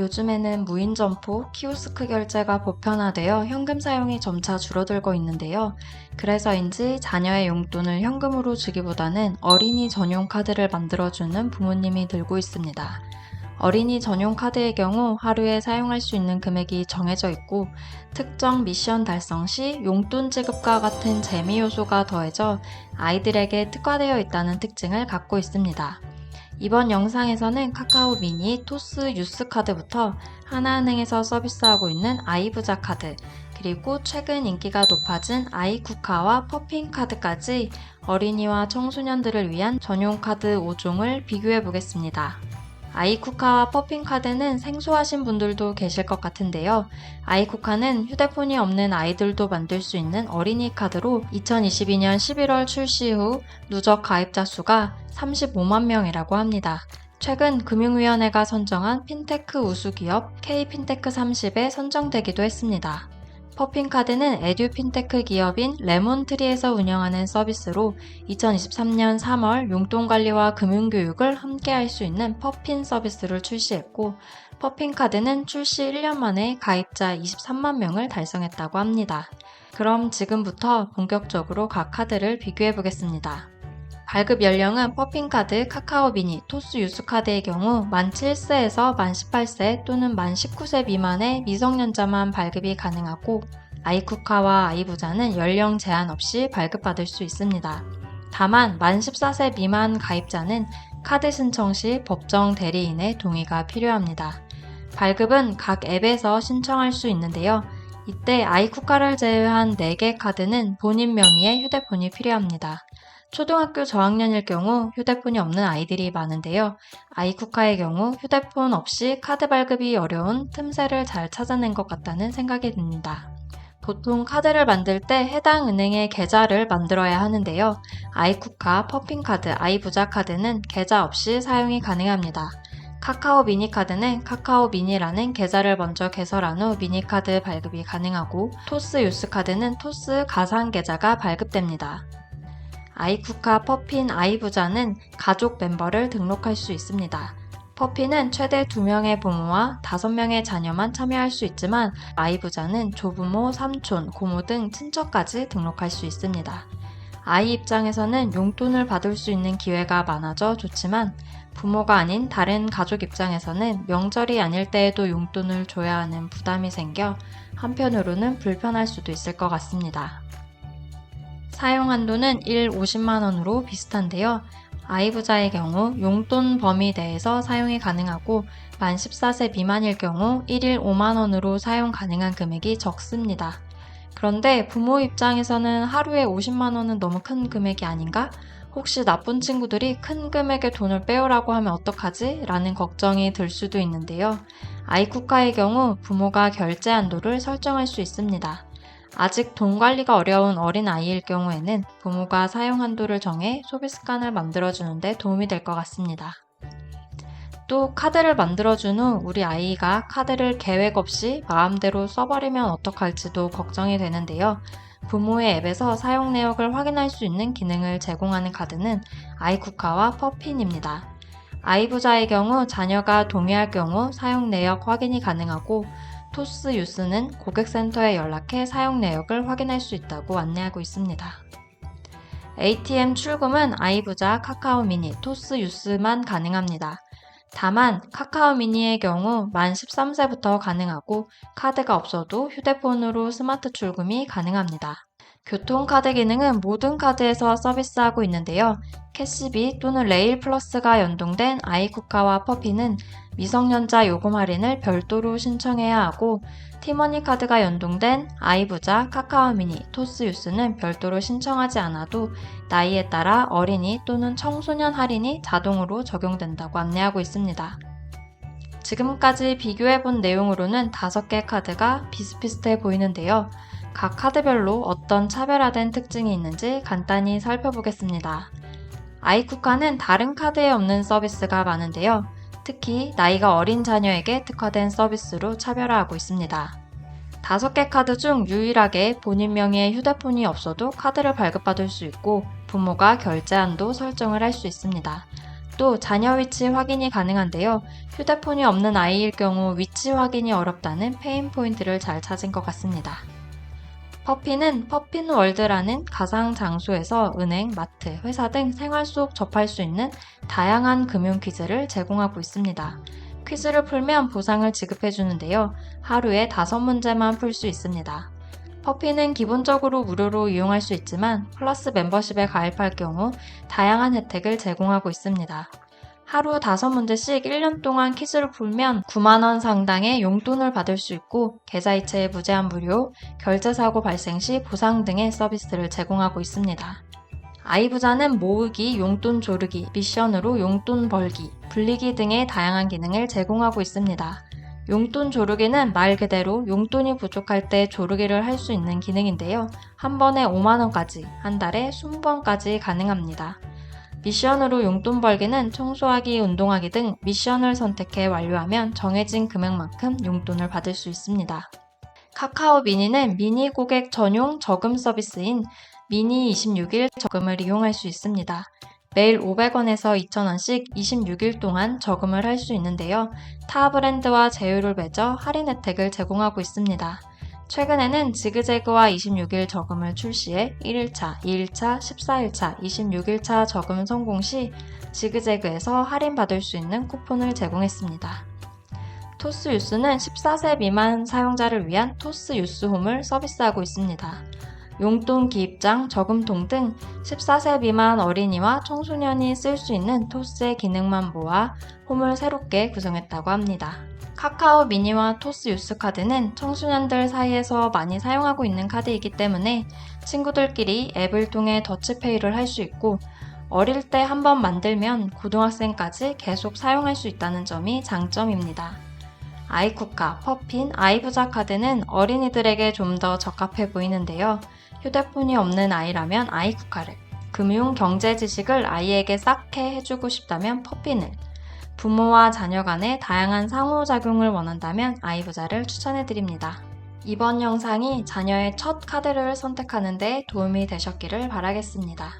요즘에는 무인 점포, 키오스크 결제가 보편화되어 현금 사용이 점차 줄어들고 있는데요. 그래서인지 자녀의 용돈을 현금으로 주기보다는 어린이 전용 카드를 만들어주는 부모님이 늘고 있습니다. 어린이 전용 카드의 경우 하루에 사용할 수 있는 금액이 정해져 있고 특정 미션 달성 시 용돈 지급과 같은 재미 요소가 더해져 아이들에게 특화되어 있다는 특징을 갖고 있습니다. 이번 영상에서는 카카오 미니, 토스 유스카드부터 하나은행에서 서비스하고 있는 아이부자 카드, 그리고 최근 인기가 높아진 아이쿠카와 퍼핀카드까지 어린이와 청소년들을 위한 전용 카드 5종을 비교해 보겠습니다. 아이쿠카와 퍼핀카드는 생소하신 분들도 계실 것 같은데요. 아이쿠카는 휴대폰이 없는 아이들도 만들 수 있는 어린이 카드로 2022년 11월 출시 후 누적 가입자 수가 35만 명이라고 합니다. 최근 금융위원회가 선정한 핀테크 우수기업 K핀테크 30에 선정되기도 했습니다. 퍼핀카드는 에듀 핀테크 기업인 레몬트리에서 운영하는 서비스로 2023년 3월 용돈관리와 금융교육을 함께 할 수 있는 퍼핀 서비스를 출시했고, 퍼핀카드는 출시 1년 만에 가입자 23만 명을 달성했다고 합니다. 그럼 지금부터 본격적으로 각 카드를 비교해 보겠습니다. 발급 연령은 퍼핀카드, 카카오 미니, 토스 유스카드의 경우 만 7세에서 만 18세 또는 만 19세 미만의 미성년자만 발급이 가능하고 아이쿠카와 아이부자는 연령 제한 없이 발급받을 수 있습니다. 다만 만 14세 미만 가입자는 카드 신청 시 법정 대리인의 동의가 필요합니다. 발급은 각 앱에서 신청할 수 있는데요. 이때 아이쿠카를 제외한 4개 카드는 본인 명의의 휴대폰이 필요합니다. 초등학교 저학년일 경우 휴대폰이 없는 아이들이 많은데요. 아이쿠카의 경우 휴대폰 없이 카드 발급이 어려운 틈새를 잘 찾아낸 것 같다는 생각이 듭니다. 보통 카드를 만들 때 해당 은행의 계좌를 만들어야 하는데요. 아이쿠카, 퍼핀카드, 아이부자 카드는 계좌 없이 사용이 가능합니다. 카카오 미니카드는 카카오 미니라는 계좌를 먼저 개설한 후 미니카드 발급이 가능하고 토스 유스카드는 토스 가상 계좌가 발급됩니다. 아이쿠카, 퍼핀, 아이부자는 가족 멤버를 등록할 수 있습니다. 퍼핀은 최대 2명의 부모와 5명의 자녀만 참여할 수 있지만 아이부자는 조부모, 삼촌, 고모 등 친척까지 등록할 수 있습니다. 아이 입장에서는 용돈을 받을 수 있는 기회가 많아져 좋지만 부모가 아닌 다른 가족 입장에서는 명절이 아닐 때에도 용돈을 줘야 하는 부담이 생겨 한편으로는 불편할 수도 있을 것 같습니다. 사용 한도는 1 50만원으로 비슷한데요. 아이부자의 경우 용돈 범위 내에서 사용이 가능하고 만 14세 미만일 경우 1일 5만원으로 사용 가능한 금액이 적습니다. 그런데 부모 입장에서는 하루에 50만원은 너무 큰 금액이 아닌가? 혹시 나쁜 친구들이 큰 금액의 돈을 빼오라고 하면 어떡하지? 라는 걱정이 들 수도 있는데요. 아이쿠카의 경우 부모가 결제 한도를 설정할 수 있습니다. 아직 돈 관리가 어려운 어린 아이일 경우에는 부모가 사용 한도를 정해 소비 습관을 만들어주는데 도움이 될 것 같습니다. 또 카드를 만들어준 후 우리 아이가 카드를 계획 없이 마음대로 써버리면 어떡할지도 걱정이 되는데요. 부모의 앱에서 사용 내역을 확인할 수 있는 기능을 제공하는 카드는 아이쿠카와 퍼핀입니다. 아이부자의 경우 자녀가 동의할 경우 사용 내역 확인이 가능하고 토스 유스는 고객센터에 연락해 사용 내역을 확인할 수 있다고 안내하고 있습니다. ATM 출금은 아이부자, 카카오 미니, 토스 유스만 가능합니다. 다만 카카오 미니의 경우 만 13세부터 가능하고 카드가 없어도 휴대폰으로 스마트 출금이 가능합니다. 교통카드 기능은 모든 카드에서 서비스하고 있는데요. 캐시비 또는 레일 플러스가 연동된 아이쿠카와 퍼핀은 미성년자 요금 할인을 별도로 신청해야 하고 티머니 카드가 연동된 아이부자, 카카오 미니, 토스 유스는 별도로 신청하지 않아도 나이에 따라 어린이 또는 청소년 할인이 자동으로 적용된다고 안내하고 있습니다. 지금까지 비교해본 내용으로는 5개 카드가 비슷비슷해 보이는데요. 각 카드별로 어떤 차별화된 특징이 있는지 간단히 살펴보겠습니다. 아이쿠카는 다른 카드에 없는 서비스가 많은데요. 특히 나이가 어린 자녀에게 특화된 서비스로 차별화하고 있습니다. 5개 카드 중 유일하게 본인 명의의 휴대폰이 없어도 카드를 발급받을 수 있고 부모가 결제 한도 설정을 할 수 있습니다. 또 자녀 위치 확인이 가능한데요. 휴대폰이 없는 아이일 경우 위치 확인이 어렵다는 페인 포인트를 잘 찾은 것 같습니다. 퍼피는 퍼핀월드라는 가상 장소에서 은행, 마트, 회사 등 생활 속 접할 수 있는 다양한 금융 퀴즈를 제공하고 있습니다. 퀴즈를 풀면 보상을 지급해 주는데요. 하루에 5문제만 풀 수 있습니다. 퍼피는 기본적으로 무료로 이용할 수 있지만 플러스 멤버십에 가입할 경우 다양한 혜택을 제공하고 있습니다. 하루 5문제씩 1년 동안 퀴즈를 풀면 9만원 상당의 용돈을 받을 수 있고 계좌 이체에 무제한 무료, 결제 사고 발생 시 보상 등의 서비스를 제공하고 있습니다. 아이부자는 모으기, 용돈 조르기, 미션으로 용돈 벌기, 불리기 등의 다양한 기능을 제공하고 있습니다. 용돈 조르기는 말 그대로 용돈이 부족할 때 조르기를 할 수 있는 기능인데요. 한 번에 5만원까지, 한 달에 20번까지 가능합니다. 미션으로 용돈 벌기는 청소하기, 운동하기 등 미션을 선택해 완료하면 정해진 금액만큼 용돈을 받을 수 있습니다. 카카오 미니는 미니 고객 전용 저금 서비스인 미니 26일 저금을 이용할 수 있습니다. 매일 500원에서 2,000원씩 26일 동안 저금을 할 수 있는데요. 타 브랜드와 제휴를 맺어 할인 혜택을 제공하고 있습니다. 최근에는 지그재그와 26일 저금을 출시해 1일차, 2일차, 14일차, 26일차 저금 성공 시 지그재그에서 할인받을 수 있는 쿠폰을 제공했습니다. 토스 유스는 14세 미만 사용자를 위한 토스 유스홈을 서비스하고 있습니다. 용돈 기입장, 저금통 등 14세 미만 어린이와 청소년이 쓸 수 있는 토스의 기능만 모아 홈을 새롭게 구성했다고 합니다. 카카오 미니와 토스 유스 카드는 청소년들 사이에서 많이 사용하고 있는 카드이기 때문에 친구들끼리 앱을 통해 더치페이를 할 수 있고 어릴 때 한번 만들면 고등학생까지 계속 사용할 수 있다는 점이 장점입니다. 아이쿠카, 퍼핀, 아이부자 카드는 어린이들에게 좀 더 적합해 보이는데요. 휴대폰이 없는 아이라면 아이쿠카를, 금융, 경제 지식을 아이에게 쌓게 해주고 싶다면 퍼핀을, 부모와 자녀 간의 다양한 상호작용을 원한다면 아이부자를 추천해드립니다. 이번 영상이 자녀의 첫 카드를 선택하는 데 도움이 되셨기를 바라겠습니다.